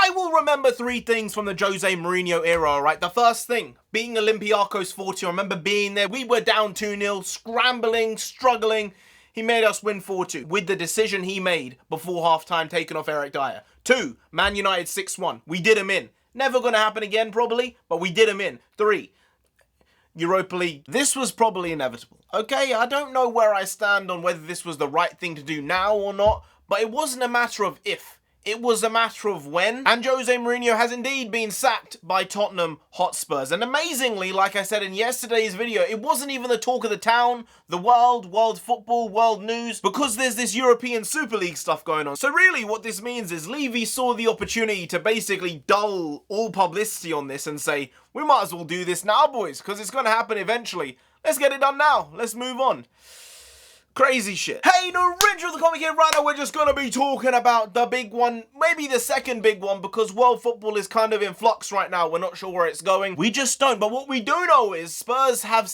I will remember three things from the Jose Mourinho era, alright? The first thing, being Olympiacos 40, I remember being there. We were down 2-0, scrambling, struggling. He made us win 4-2 with the decision he made before halftime, taking off Eric Dyer. 2, Man United 6-1. We did him in. Never going to happen again, probably, but we did him in. 3, Europa League. This was probably inevitable. Okay, I don't know where I stand on whether this was the right thing to do now or not, but it wasn't a matter of if. It was a matter of when, and Jose Mourinho has indeed been sacked by Tottenham Hotspurs. And amazingly, like I said in yesterday's video, it wasn't even the talk of the town, the world football, world news, because there's this European Super League stuff going on. So really what this means is Levy saw the opportunity to basically dull all publicity on this and say, we might as well do this now, boys, because it's going to happen eventually. Let's get it done now. Let's move on. Crazy shit. Hey, NarendraTheComic here. Right now we're just going to be talking about the big one, maybe the second big one, because world football is kind of in flux right now. We're not sure where it's going. We just don't. But what we do know is Spurs have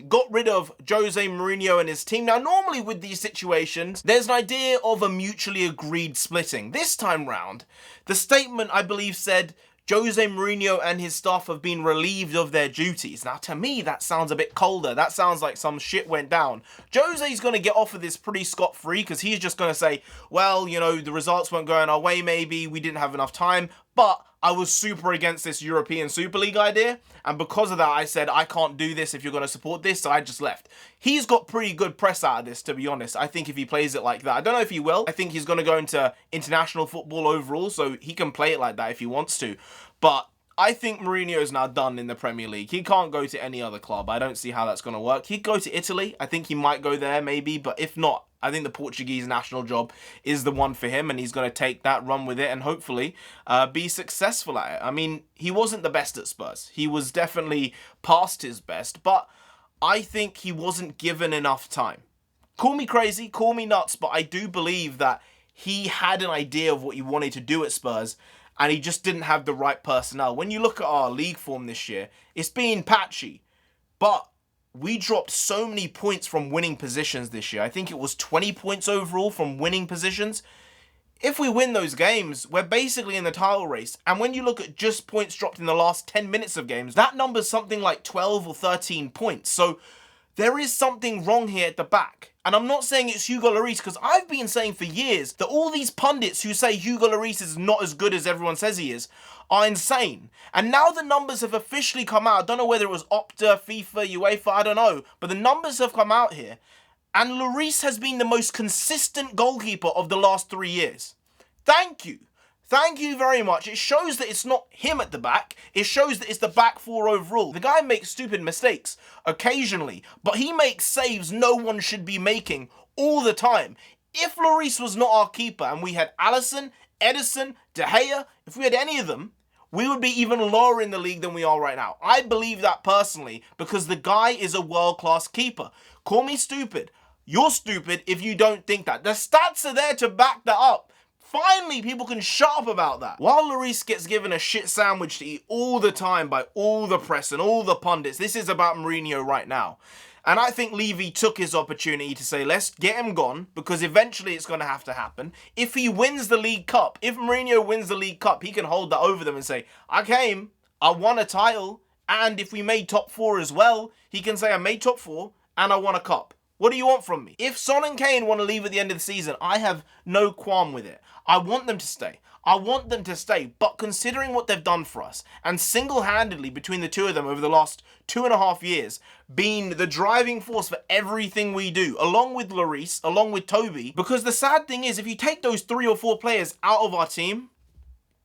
got rid of Jose Mourinho and his team. Now, normally with these situations, there's an idea of a mutually agreed splitting. This time round, the statement, I believe, said Jose Mourinho and his staff have been relieved of their duties. Now, to me, that sounds a bit colder. That sounds like some shit went down. Jose's going to get off of this pretty scot-free because he's just going to say, well, you know, the results weren't going our way, maybe. We didn't have enough time. But I was super against this European Super League idea. And because of that, I said, I can't do this if you're going to support this. So I just left. He's got pretty good press out of this, to be honest. I think if he plays it like that. I don't know if he will. I think he's going to go into international football overall. So he can play it like that if he wants to. But I think Mourinho is now done in the Premier League. He can't go to any other club. I don't see how that's going to work. He'd go to Italy. I think he might go there maybe. But if not, I think the Portuguese national job is the one for him. And he's going to take that, run with it, and hopefully be successful at it. I mean, he wasn't the best at Spurs. He was definitely past his best. But I think he wasn't given enough time. Call me crazy, call me nuts, but I do believe that he had an idea of what he wanted to do at Spurs. And he just didn't have the right personnel. When you look at our league form this year, it's been patchy. But we dropped so many points from winning positions this year. I think it was 20 points overall from winning positions. If we win those games, we're basically in the title race. And when you look at just points dropped in the last 10 minutes of games, that number's something like 12 or 13 points. So there is something wrong here at the back. And I'm not saying it's Hugo Lloris, because I've been saying for years that all these pundits who say Hugo Lloris is not as good as everyone says he is are insane. And now the numbers have officially come out. I don't know whether it was Opta, FIFA, UEFA, I don't know. But the numbers have come out here. And Lloris has been the most consistent goalkeeper of the last 3 years. Thank you. Thank you very much. It shows that it's not him at the back. It shows that it's the back four overall. The guy makes stupid mistakes occasionally, but he makes saves no one should be making all the time. If Lloris was not our keeper and we had Alisson, Edison, De Gea, if we had any of them, we would be even lower in the league than we are right now. I believe that personally because the guy is a world-class keeper. Call me stupid. You're stupid if you don't think that. The stats are there to back that up. Finally, people can shut up about that. While Lloris gets given a shit sandwich to eat all the time by all the press and all the pundits, this is about Mourinho right now. And I think Levy took his opportunity to say, let's get him gone, because eventually it's going to have to happen. If he wins the League Cup, if Mourinho wins the League Cup, he can hold that over them and say, I came, I won a title, and if we made top 4 as well, he can say, I made top 4 and I won a cup. What do you want from me? If Son and Kane want to leave at the end of the season, I have no qualm with it. I want them to stay. I want them to stay. But considering what they've done for us, and single-handedly between the two of them over the last 2.5 years, being the driving force for everything we do, along with Lloris, along with Toby, because the sad thing is, if you take those 3 or 4 players out of our team,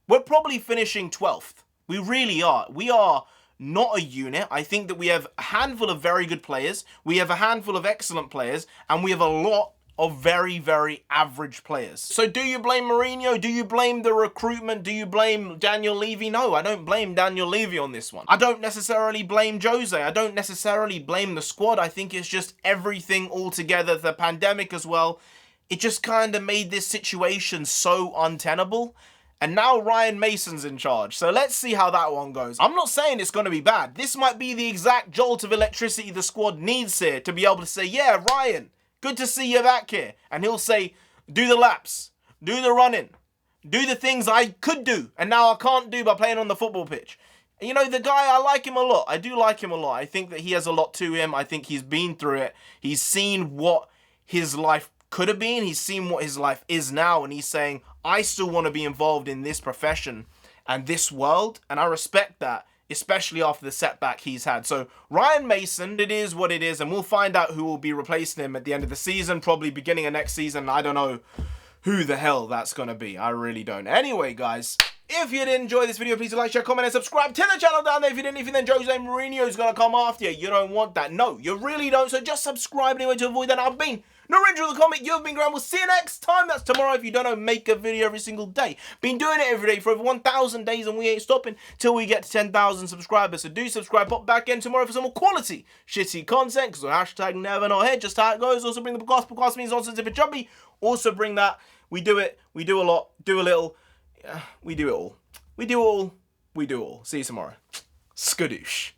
we're probably finishing 12th. We really are. We are not a unit. I think that we have a handful of very good players, we have a handful of excellent players, and we have a lot of very, very average players. So do you blame Mourinho? Do you blame the recruitment? Do you blame Daniel Levy? No, I don't blame Daniel Levy on this one. I don't necessarily blame Jose. I don't necessarily blame the squad. I think it's just everything all together. The pandemic as well. It just kind of made this situation so untenable. And now Ryan Mason's in charge. So let's see how that one goes. I'm not saying it's going to be bad. This might be the exact jolt of electricity the squad needs here to be able to say, yeah, Ryan, good to see you back here. And he'll say, do the laps, do the running, do the things I could do and now I can't do by playing on the football pitch. And you know, the guy, I like him a lot. I do like him a lot. I think that he has a lot to him. I think he's been through it. He's seen what his life could have been. He's seen what his life is now. And he's saying, I still want to be involved in this profession and this world. And I respect that, especially after the setback he's had. So Ryan Mason, it is what it is. And we'll find out who will be replacing him at the end of the season, probably beginning of next season. I don't know who the hell that's going to be. I really don't. Anyway, guys, if you did enjoy this video, please like, share, comment, and subscribe to the channel down there. If you didn't, then Jose Mourinho is going to come after you. You don't want that. No, you really don't. So just subscribe anyway to avoid that. I've been NarendraTheComic. You've been Graham. We'll see you next time. That's tomorrow. If you don't know, make a video every single day. Been doing it every day for over 1,000 days, and we ain't stopping till we get to 10,000 subscribers. So do subscribe. Pop back in tomorrow for some more quality, shitty content. Because hashtag never not here. Just how it goes. Also bring the podcast. Podcast means nonsense if it's jumpy. Also bring that. We do it. We do a lot. Do a little. We do it all. We do all. We do all. See you tomorrow. Skadoosh.